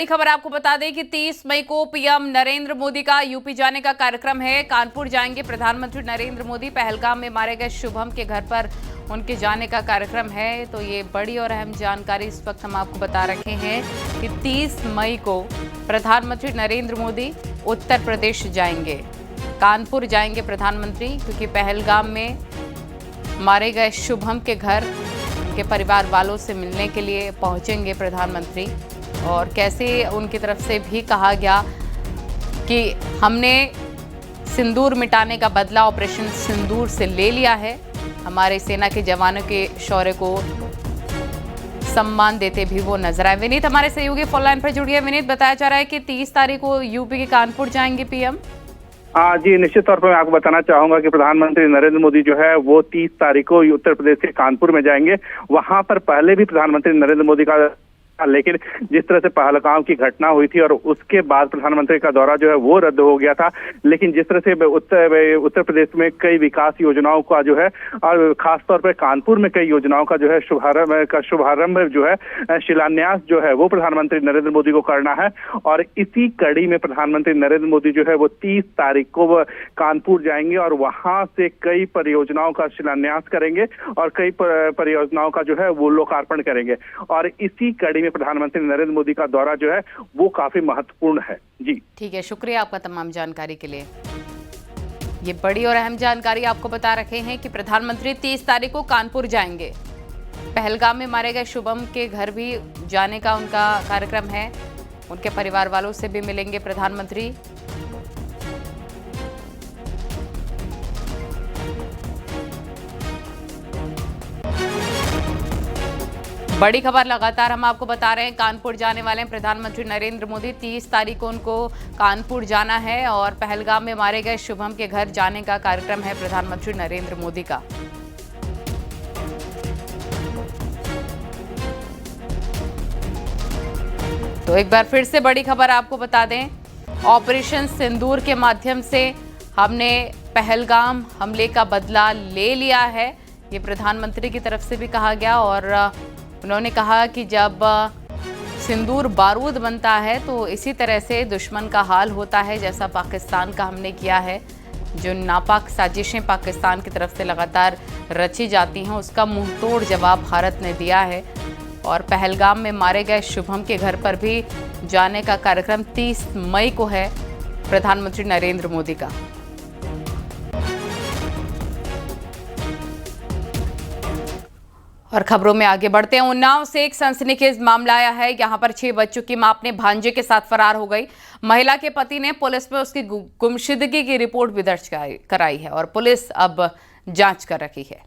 खबर आपको बता दें कि 30 मई को पीएम नरेंद्र मोदी का यूपी जाने का कार्यक्रम है। कानपुर जाएंगे प्रधानमंत्री नरेंद्र मोदी। पहलगाम में मारे गए शुभम के घर पर उनके जाने का कार्यक्रम है। तो ये बड़ी और अहम जानकारी इस वक्त हम आपको बता रहे हैं कि 30 मई को प्रधानमंत्री नरेंद्र मोदी उत्तर प्रदेश जाएंगे। कानपुर जाएंगे प्रधानमंत्री, क्योंकि पहलगाम में मारे गए शुभम के घर उनके परिवार वालों से मिलने के लिए पहुंचेंगे प्रधानमंत्री। और कैसे उनकी तरफ से भी कहा गया कि हमने सिंदूर मिटाने का बदला ऑपरेशन सिंदूर से ले लिया है। हमारे सेना के जवानों के शौर्य को सम्मान देते भी वो नजर आए। विनीत हमारे सहयोगी फोन लाइन पर जुड़िए। विनीत, बताया जा रहा है कि 30 तारीख को यूपी के कानपुर जाएंगे पीएम। जी, निश्चित तौर पर मैं आपको बताना चाहूंगा कि प्रधानमंत्री नरेंद्र मोदी जो है वो 30 तारीख को उत्तर प्रदेश के कानपुर में जाएंगे। वहां पर पहले भी प्रधानमंत्री नरेंद्र मोदी का, लेकिन जिस तरह से पहलगाम की घटना हुई थी और उसके बाद प्रधानमंत्री का दौरा जो है वो रद्द हो गया था। लेकिन जिस तरह से उत्तर प्रदेश में कई विकास योजनाओं का जो है, और खासतौर पर कानपुर में कई योजनाओं का जो है शुभारंभ जो है, शिलान्यास जो है वो प्रधानमंत्री नरेंद्र मोदी को करना है। और इसी कड़ी में प्रधानमंत्री नरेंद्र मोदी जो है वो 30 तारीख को कानपुर जाएंगे और वहां से कई परियोजनाओं का शिलान्यास करेंगे और कई परियोजनाओं का जो है वो लोकार्पण करेंगे। और इसी कड़ी प्रधानमंत्री नरेंद्र मोदी का दौरा जो है वो काफी महत्वपूर्ण है। जी ठीक है, शुक्रिया आपका तमाम जानकारी के लिए। ये बड़ी और अहम जानकारी आपको बता रखे हैं कि प्रधानमंत्री 30 तारीख को कानपुर जाएंगे। पहलगाम में मारे गए शुभम के घर भी जाने का उनका कार्यक्रम है। उनके परिवार वालों से भी मिलेंगे प्रधानमंत्री। बड़ी खबर लगातार हम आपको बता रहे हैं, कानपुर जाने वाले हैं प्रधानमंत्री नरेंद्र मोदी। 30 तारीख को उनको कानपुर जाना है और पहलगाम में मारे गए शुभम के घर जाने का कार्यक्रम है प्रधानमंत्री नरेंद्र मोदी का। तो एक बार फिर से बड़ी खबर आपको बता दें, ऑपरेशन सिंदूर के माध्यम से हमने पहलगाम हमले का बदला ले लिया है। ये प्रधानमंत्री की तरफ से भी कहा गया और उन्होंने कहा कि जब सिंदूर बारूद बनता है तो इसी तरह से दुश्मन का हाल होता है, जैसा पाकिस्तान का हमने किया है। जो नापाक साजिशें पाकिस्तान की तरफ से लगातार रची जाती हैं, उसका मुंहतोड़ जवाब भारत ने दिया है। और पहलगाम में मारे गए शुभम के घर पर भी जाने का कार्यक्रम 30 मई को है प्रधानमंत्री नरेंद्र मोदी का। और खबरों में आगे बढ़ते हैं। उन्नाव से एक सनसनीखेज मामला आया है। यहां पर 6 बच्चों की मां अपने भांजे के साथ फरार हो गई। महिला के पति ने पुलिस में उसकी गुमशुदगी की रिपोर्ट भी दर्ज कराई है और पुलिस अब जांच कर रही है।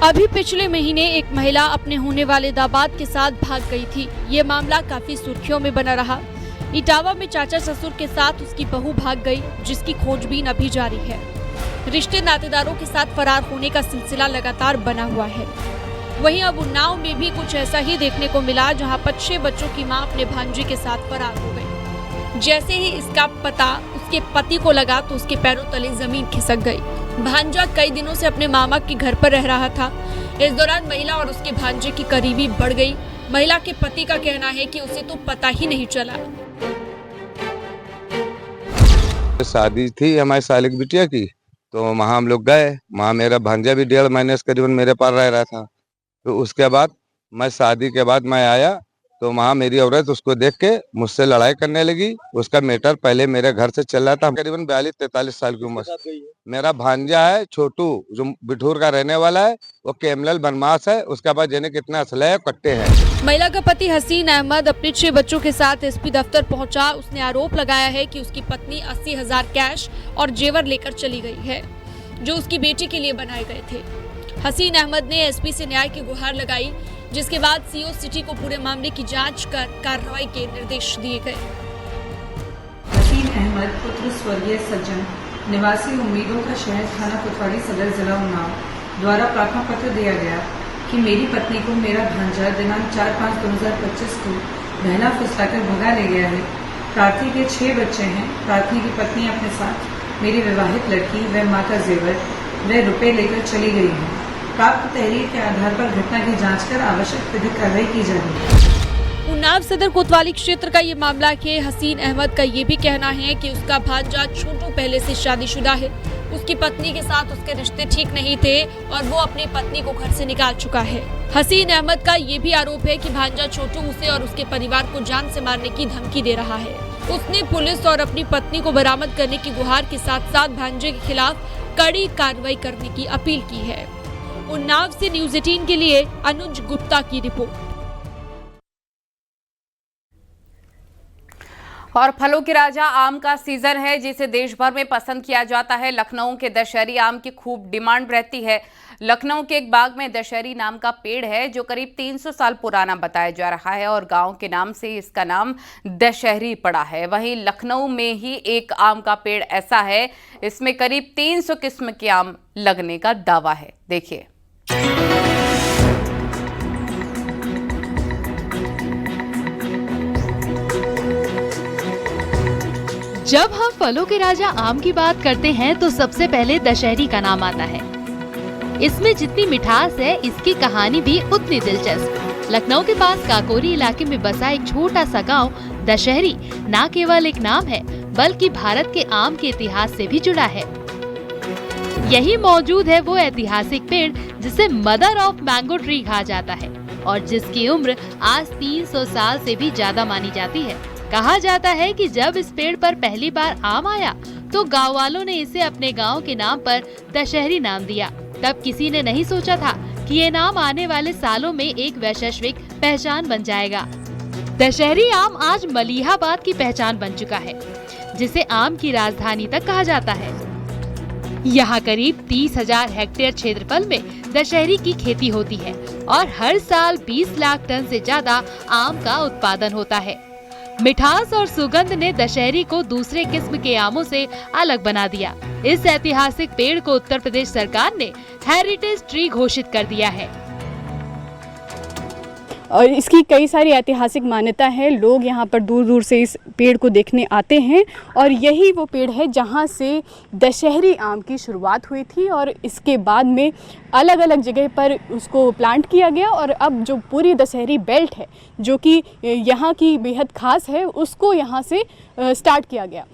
अभी पिछले महीने एक महिला अपने होने वाले दामाद के साथ भाग गई थी। ये मामला काफी सुर्खियों में बना रहा। इटावा में चाचा ससुर के साथ उसकी बहू भाग गई, जिसकी खोजबीन अभी जारी है। रिश्ते नातेदारों के साथ फरार होने का सिलसिला लगातार बना हुआ है। वहीं अब उन्नाव में भी कुछ ऐसा ही देखने को मिला, जहां पर 6 बच्चों की मां अपने भांजे के साथ फरार हो गई। जैसे ही इसका पता उसके पति को लगा तो उसके पैरों तले जमीन खिसक गई। भांजा कई दिनों से अपने मामा के घर पर रह रहा था। इस दौरान महिला और उसके भांजे की करीबी बढ़ गई। महिला के पति का कहना है कि उसे तो पता ही नहीं चला। शादी थी हमारी साले की बिटिया की, तो वहाँ हम लोग गए। वहाँ मेरा भांजा भी 1.5 महीने से करीबन मेरे पास रह रहा था। तो उसके बाद मैं शादी के बाद मैं आया तो वहाँ मेरी औरत उसको देख के मुझसे लड़ाई करने लगी। उसका मैटर पहले मेरे घर से चल रहा था। करीबन 42-43 साल की उम्र। मेरा भांजा है छोटू, जो बिठूर का रहने वाला है, वो केमलल बनमास है। उसके बाद जाने कितना असला है, कट्टे हैं। महिला का पति हसीन अहमद अपने 6 बच्चों के साथ एसपी दफ्तर पहुंचा। उसने आरोप लगाया है कि उसकी पत्नी 80,000 कैश और जेवर लेकर चली गई है, जो उसकी बेटी के लिए बनाए गए थे। हसीन अहमद ने एसपी से न्याय की गुहार लगाई, जिसके बाद सीओ सिटी को पूरे मामले की जांच कर कार्रवाई के निर्देश दिए गए। हसीन अहमद पुत्र स्वर्गीय सज्जन निवासी उम्मीदों का शहर थाना कोतवाली सदर जिला उन्नाव द्वारा प्रार्थना पत्र दिया गया कि मेरी पत्नी को मेरा भांजा दिनांक 4/5/2025 को बहला फुसलाकर भगा ले गया है। प्रार्थी के 6 बच्चे हैं। प्रार्थी की पत्नी अपने साथ मेरी विवाहित लड़की व मां का जेवर व रुपए लेकर चली गई है। प्राप्त तहरीर के आधार पर घटना की जांच कर आवश्यक विधिक कार्रवाई की जाएगी। उन्नाव सदर कोतवाली क्षेत्र का ये मामला है। हसीन अहमद का ये भी कहना है कि उसका भांजा छोटू पहले से शादीशुदा है। उसकी पत्नी के साथ उसके रिश्ते ठीक नहीं थे और वो अपनी पत्नी को घर से निकाल चुका है। हसीन अहमद का ये भी आरोप है कि भांजा छोटू उसे और उसके परिवार को जान से मारने की धमकी दे रहा है। उसने पुलिस और अपनी पत्नी को बरामद करने की गुहार के साथ साथ भांजे के खिलाफ कड़ी कार्रवाई करने की अपील की है। उन्नाव से न्यूज़ 18 के लिए अनुज गुप्ता की रिपोर्ट। और फलों के राजा आम का सीजन है, जिसे देश भर में पसंद किया जाता है। लखनऊ के दशहरी आम की खूब डिमांड रहती है। लखनऊ के एक बाग में दशहरी नाम का पेड़ है जो करीब 300 साल पुराना बताया जा रहा है और गांव के नाम से इसका नाम दशहरी पड़ा है। वहीं लखनऊ में ही एक आम का पेड़ ऐसा है, इसमें करीब 300 किस्म के आम लगने का दावा है। देखिए। जब हम फलों के राजा आम की बात करते हैं तो सबसे पहले दशहरी का नाम आता है। इसमें जितनी मिठास है, इसकी कहानी भी उतनी दिलचस्प। लखनऊ के पास काकोरी इलाके में बसा एक छोटा सा गांव दशहरी न केवल एक नाम है बल्कि भारत के आम के इतिहास से भी जुड़ा है। यही मौजूद है वो ऐतिहासिक पेड़ जिसे मदर ऑफ मैंगो ट्री कहा जाता है और जिसकी उम्र आज 300 साल से भी ज्यादा मानी जाती है। कहा जाता है कि जब इस पेड़ पर पहली बार आम आया तो गांव वालों ने इसे अपने गांव के नाम पर दशहरी नाम दिया। तब किसी ने नहीं सोचा था कि ये नाम आने वाले सालों में एक वैश्विक पहचान बन जाएगा। दशहरी आम आज मलिहाबाद की पहचान बन चुका है, जिसे आम की राजधानी तक कहा जाता है। यहाँ करीब 30,000 हेक्टेयर क्षेत्रफल में दशहरी की खेती होती है और हर साल 20 लाख टन से ज्यादा आम का उत्पादन होता है। मिठास और सुगंध ने दशहरी को दूसरे किस्म के आमों से अलग बना दिया। इस ऐतिहासिक पेड़ को उत्तर प्रदेश सरकार ने हेरिटेज ट्री घोषित कर दिया है और इसकी कई सारी ऐतिहासिक मान्यता है। लोग यहाँ पर दूर दूर से इस पेड़ को देखने आते हैं और यही वो पेड़ है जहाँ से दशहरी आम की शुरुआत हुई थी और इसके बाद में अलग अलग जगह पर उसको प्लांट किया गया और अब जो पूरी दशहरी बेल्ट है जो कि यहाँ की बेहद खास है, उसको यहाँ से स्टार्ट किया गया।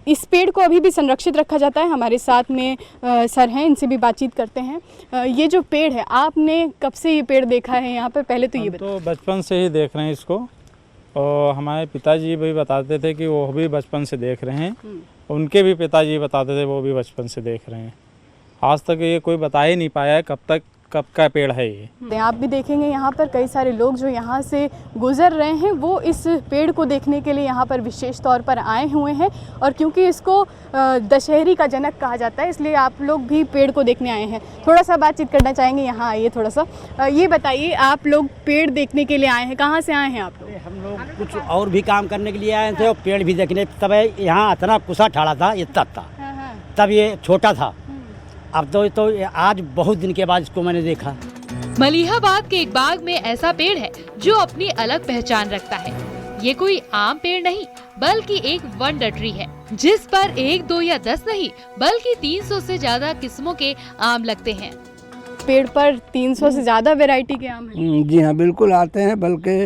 इस पेड़ को अभी भी संरक्षित रखा जाता है। हमारे साथ में सर हैं, इनसे भी बातचीत करते हैं। ये जो पेड़ है, आपने कब से ये पेड़ देखा है यहाँ पर? पहले तो ये तो बचपन से ही देख रहे हैं इसको और हमारे पिताजी भी बताते थे कि वो भी बचपन से देख रहे हैं। उनके भी पिताजी बताते थे वो भी बचपन से देख रहे हैं। आज तक ये कोई बता ही नहीं पाया है कब का पेड़ है ये। आप भी देखेंगे यहाँ पर कई सारे लोग जो यहाँ से गुजर रहे हैं वो इस पेड़ को देखने के लिए यहाँ पर विशेष तौर पर आए हुए हैं और क्योंकि इसको दशहरी का जनक कहा जाता है इसलिए आप लोग भी पेड़ को देखने आए हैं। थोड़ा सा बातचीत करना चाहेंगे, यहाँ आइए थोड़ा सा। ये बताइए, आप लोग पेड़ देखने के लिए आए हैं, कहाँ से आए हैं आप लोग? हम लोग कुछ और भी काम करने के लिए आए थे और पेड़ भी देखने। तब यहाँ इतना कुसा ठाड़ा था, इतना था, तब ये छोटा था। अब तो आज बहुत दिन के बाद इसको मैंने देखा। मलिहाबाद के एक बाग में ऐसा पेड़ है जो अपनी अलग पहचान रखता है। ये कोई आम पेड़ नहीं बल्कि एक वंडर ट्री है, जिस पर 1, 2 या 10 नहीं बल्कि 300 से ज्यादा किस्मों के आम लगते हैं। पेड़ पर 300 से ज्यादा वैरायटी के आम हैं। जी हाँ, बिल्कुल आते हैं। बल्कि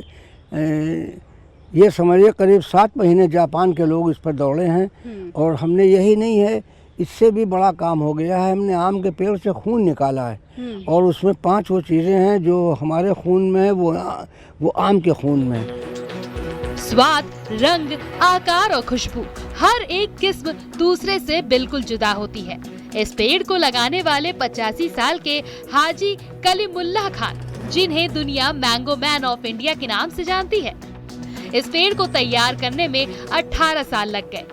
ये समझिए करीब 7 महीने जापान के लोग इस पर दौड़े हैं और हमने यही नहीं है, इससे भी बड़ा काम हो गया है। हमने आम के पेड़ से खून निकाला है और उसमें 5 वो चीज़ें हैं जो हमारे खून में है, वो आम के खून में है। स्वाद, रंग, आकार और खुशबू, हर एक किस्म दूसरे से बिल्कुल जुदा होती है। इस पेड़ को लगाने वाले 85 साल के हाजी कलीमुल्लाह खान, जिन्हें दुनिया मैंगो मैन ऑफ इंडिया के नाम से जानती है, इस पेड़ को तैयार करने में 18 साल लग गए।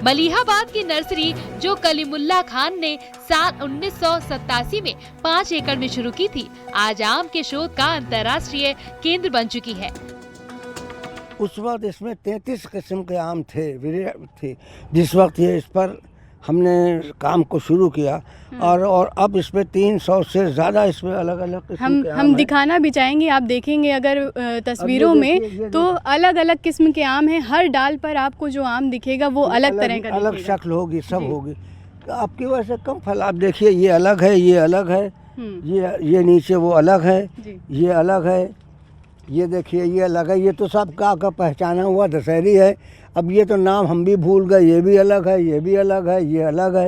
मलिहाबाद की नर्सरी जो कलीमुल्लाह खान ने साल 1987 में 5 एकड़ में शुरू की थी, आज आम के शोध का अंतर्राष्ट्रीय केंद्र बन चुकी है। उस वक्त इसमें 33 किस्म के आम थे जिस वक्त ये इस पर हमने काम को शुरू किया और अब इसमें 300 से ज़्यादा इसमें अलग अलग किस्म के आम हम दिखाना भी चाहेंगे। आप देखेंगे अगर तस्वीरों में तो अलग अलग किस्म के आम हैं। हर डाल पर आपको जो आम दिखेगा वो अलग तरह का अलग शक्ल होगी, सब होगी। आपकी वजह से कम फल, आप देखिए ये अलग है, ये अलग है, ये नीचे वो अलग है, जी। ये अलग है, ये देखिए ये अलग है। ये तो सब का पहचाना हुआ दशहरी है। अब ये तो नाम हम भी भूल गए, ये भी अलग है, ये भी अलग है, ये अलग है।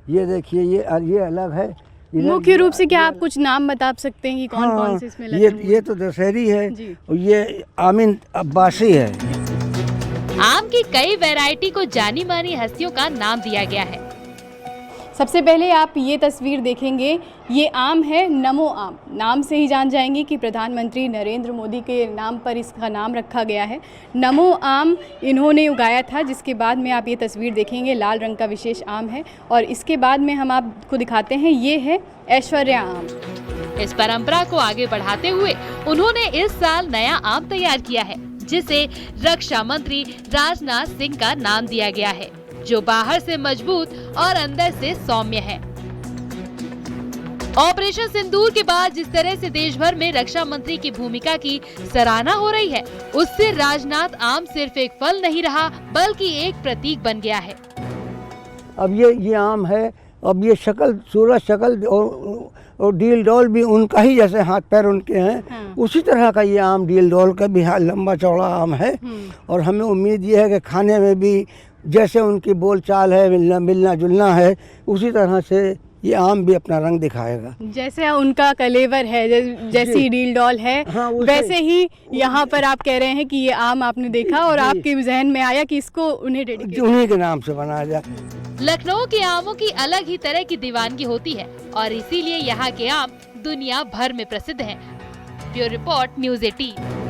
ये देखिए ये अलग है। मुख्य रूप से क्या आप कुछ नाम बता सकते हैं कि कौन कौन से इसमें लगे हुए ये तो दशहरी है जी। और ये आमीन अब्बासी है। आम की कई वैरायटी को जानी मानी हस्तियों का नाम दिया गया है। सबसे पहले आप ये तस्वीर देखेंगे, ये आम है नमो आम। नाम से ही जान जाएंगे कि प्रधानमंत्री नरेंद्र मोदी के नाम पर इसका नाम रखा गया है। नमो आम इन्होंने उगाया था, जिसके बाद में आप ये तस्वीर देखेंगे लाल रंग का विशेष आम है। और इसके बाद में हम आपको दिखाते हैं, ये है ऐश्वर्या आम। इस परंपरा को आगे बढ़ाते हुए उन्होंने इस साल नया आम तैयार किया है, जिसे रक्षा मंत्री राजनाथ सिंह का नाम दिया गया है, जो बाहर से मजबूत और अंदर से सौम्य है। ऑपरेशन सिंदूर के बाद जिस तरह से देश भर में रक्षा मंत्री की भूमिका की सराहना हो रही है, उससे राजनाथ आम सिर्फ एक फल नहीं रहा, बल्कि एक प्रतीक बन गया है। अब ये आम है। अब ये शक्ल सूरज शक्ल और डील डॉल भी उनका ही, जैसे हाथ पैर उनके हैं उसी तरह का ये आम डील डॉल का भी लंबा चौड़ा आम है। और हमें उम्मीद ये है कि खाने में भी जैसे उनकी बोलचाल है, मिलना जुलना है, उसी तरह से ये आम भी अपना रंग दिखाएगा। जैसे उनका कलेवर है, जैसी डील डॉल है, हाँ, वैसे ही यहाँ पर आप कह रहे हैं कि ये आम आपने देखा और आपके जहन में आया कि इसको उन्हें डेडिकेट, उन्हीं के नाम से बनाया जाए। लखनऊ के आमों की अलग ही तरह की दीवानगी होती है और इसीलिए यहाँ के आम दुनिया भर में प्रसिद्ध हैं। Bureau report, news 18।